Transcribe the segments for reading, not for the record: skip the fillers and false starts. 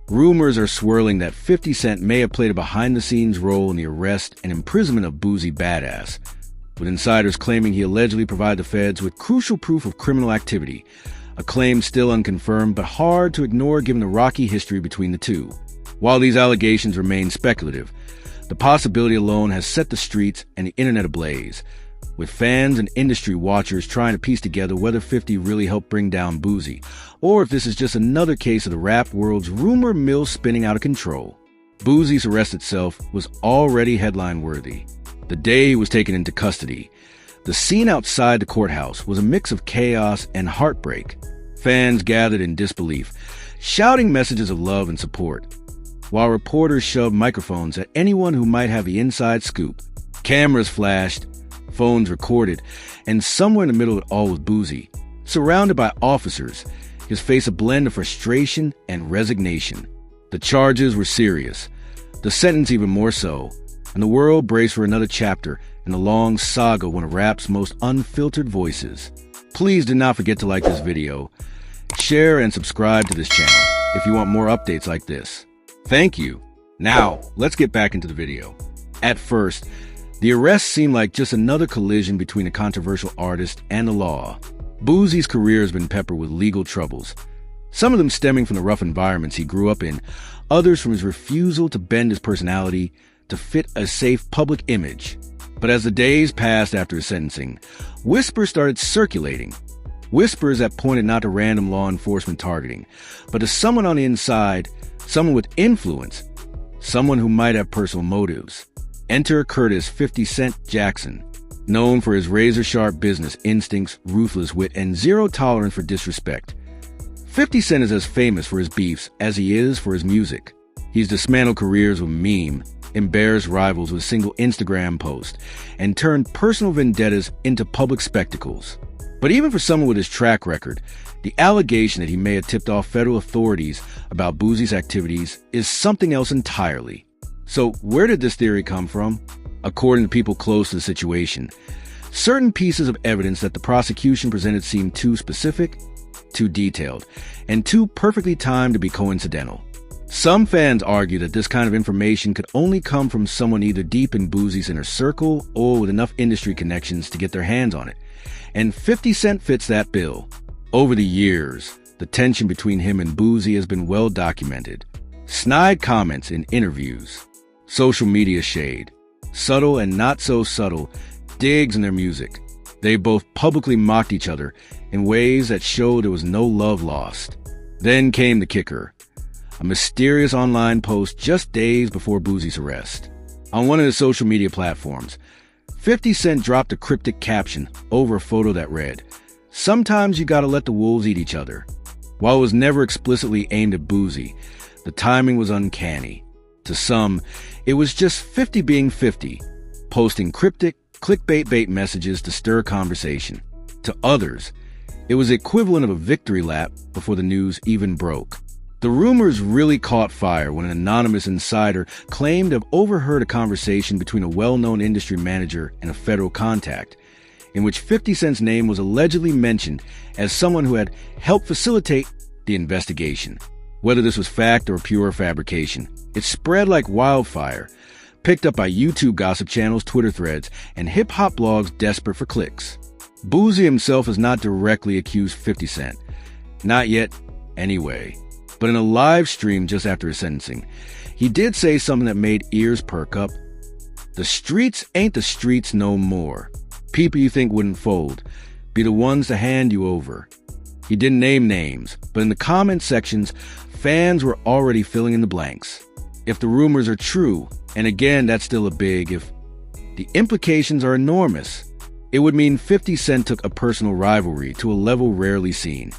Rumors are swirling that 50 Cent may have played a behind-the-scenes role in the arrest and imprisonment of Boosie Badass, with insiders claiming he allegedly provided the feds with crucial proof of criminal activity, a claim still unconfirmed but hard to ignore given the rocky history between the two. While these allegations remain speculative, the possibility alone has set the streets and the internet ablaze, with fans and industry watchers trying to piece together whether 50 really helped bring down Boosie, or if this is just another case of the rap world's rumor mill spinning out of control. Boosie's arrest itself was already headline-worthy. The day he was taken into custody, the scene outside the courthouse was a mix of chaos and heartbreak. Fans gathered in disbelief, shouting messages of love and support, while reporters shoved microphones at anyone who might have the inside scoop. Cameras flashed, phones recorded, and somewhere in the middle of it all was Boosie, surrounded by officers, his face a blend of frustration and resignation. The charges were serious, the sentence even more so, and the world braced for another chapter in the long saga of one of rap's most unfiltered voices. Please do not forget to like this video, share and subscribe to this channel if you want more updates like this. Thank you. Now, let's get back into the video. At first, the arrest seemed like just another collision between a controversial artist and the law. Boosie's career has been peppered with legal troubles, some of them stemming from the rough environments he grew up in, others from his refusal to bend his personality to fit a safe public image. But as the days passed after his sentencing, whispers started circulating. Whispers that pointed not to random law enforcement targeting, but to someone on the inside, someone with influence, someone who might have personal motives. Enter Curtis 50 Cent Jackson, known for his razor-sharp business instincts, ruthless wit, and zero tolerance for disrespect. 50 Cent is as famous for his beefs as he is for his music. He's dismantled careers with meme, embarrassed rivals with a single Instagram post, and turned personal vendettas into public spectacles. But even for someone with his track record, the allegation that he may have tipped off federal authorities about Boosie's activities is something else entirely. So where did this theory come from? According to people close to the situation, certain pieces of evidence that the prosecution presented seemed too specific, too detailed, and too perfectly timed to be coincidental. Some fans argue that this kind of information could only come from someone either deep in Boosie's inner circle or with enough industry connections to get their hands on it. And 50 Cent fits that bill. Over the years, the tension between him and Boosie has been well documented. Snide comments in interviews, social media shade, subtle and not so subtle digs in their music. They both publicly mocked each other in ways that showed there was no love lost. Then came the kicker, a mysterious online post just days before Boosie's arrest. On one of his social media platforms, 50 Cent dropped a cryptic caption over a photo that read, "Sometimes you gotta let the wolves eat each other." While it was never explicitly aimed at Boosie, the timing was uncanny. To some, it was just 50 being 50, posting cryptic, clickbait messages to stir conversation. To others, it was the equivalent of a victory lap before the news even broke. The rumors really caught fire when an anonymous insider claimed to have overheard a conversation between a well-known industry manager and a federal contact, in which 50 Cent's name was allegedly mentioned as someone who had helped facilitate the investigation. Whether this was fact or pure fabrication, it spread like wildfire, picked up by YouTube gossip channels, Twitter threads, and hip-hop blogs desperate for clicks. Boosie himself has not directly accused 50 Cent. Not yet, anyway. But in a live stream just after his sentencing, he did say something that made ears perk up. The streets ain't the streets no more. People you think wouldn't fold be the ones to hand you over. He didn't name names, but in the comment sections, fans were already filling in the blanks. If the rumors are true, and again, that's still a big if, the implications are enormous. It would mean 50 Cent took a personal rivalry to a level rarely seen,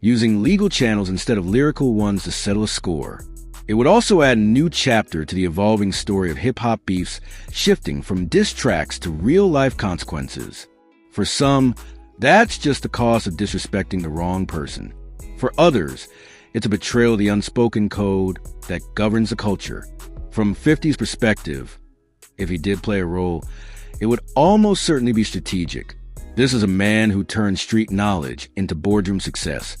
using legal channels instead of lyrical ones to settle a score. It would also add a new chapter to the evolving story of hip-hop beefs shifting from diss tracks to real-life consequences. For some, that's just the cost of disrespecting the wrong person. For others, it's a betrayal of the unspoken code that governs the culture. From 50's perspective, if he did play a role, it would almost certainly be strategic. This is a man who turned street knowledge into boardroom success,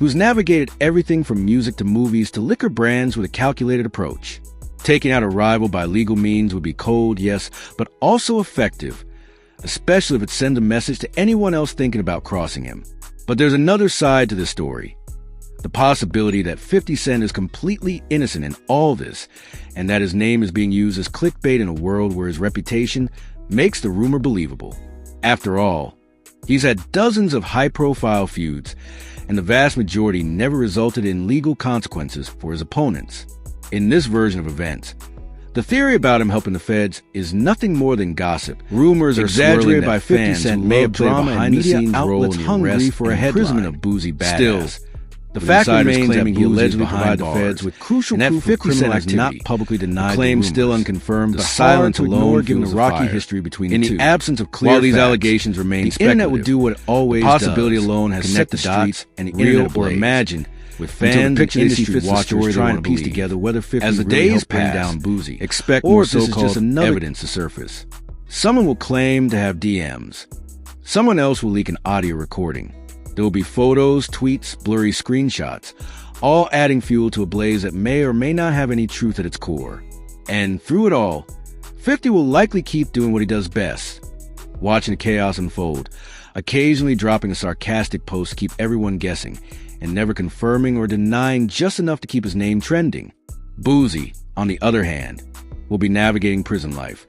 who's navigated everything from music to movies to liquor brands with a calculated approach. Taking out a rival by legal means would be cold, yes, but also effective, especially if it sends a message to anyone else thinking about crossing him. But there's another side to this story. The possibility that 50 Cent is completely innocent in all this, and that his name is being used as clickbait in a world where his reputation makes the rumor believable. After all, he's had dozens of high-profile feuds, and the vast majority never resulted in legal consequences for his opponents. In this version of events, the theory about him helping the feds is nothing more than gossip. Rumors are exaggerated by 50 Cent may have played a behind-the-scenes role in the arrest and imprisonment of Boozy Badass. Still, the fact remains that he allegedly provided the feds with crucial proof of criminal activity. Not publicly denied the claim still unconfirmed. The silence alone given the rocky history between the two. In the absence of clear facts, while these allegations remain speculative, the internet would do what it always does. The possibility alone has set the dots and the internet or imagined, with fans and industry watchers trying to piece together whether 50 as the days pass down Boozy, expect more so-called evidence to surface. Someone will claim to have DMs. Someone else will leak an audio recording. There will be photos, tweets, blurry screenshots, all adding fuel to a blaze that may or may not have any truth at its core. And through it all, 50 will likely keep doing what he does best, watching the chaos unfold, occasionally dropping a sarcastic post to keep everyone guessing, and never confirming or denying just enough to keep his name trending. Boozy, on the other hand, will be navigating prison life,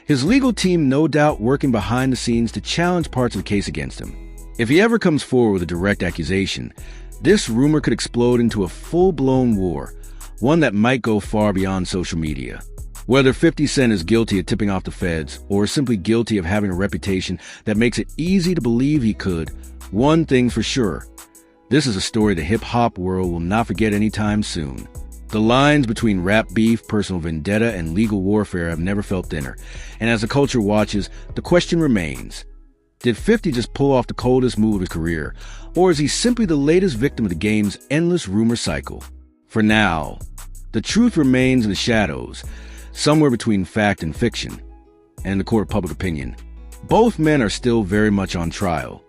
his legal team no doubt working behind the scenes to challenge parts of the case against him. If he ever comes forward with a direct accusation, this rumor could explode into a full-blown war, one that might go far beyond social media. Whether 50 Cent is guilty of tipping off the feds or simply guilty of having a reputation that makes it easy to believe he could, one thing's for sure: this is a story the hip-hop world will not forget anytime soon. The lines between rap beef, personal vendetta, and legal warfare have never felt thinner, and as the culture watches, the question remains: did 50 just pull off the coldest move of his career, or is he simply the latest victim of the game's endless rumor cycle? For now, the truth remains in the shadows, somewhere between fact and fiction, and in the court of public opinion. Both men are still very much on trial.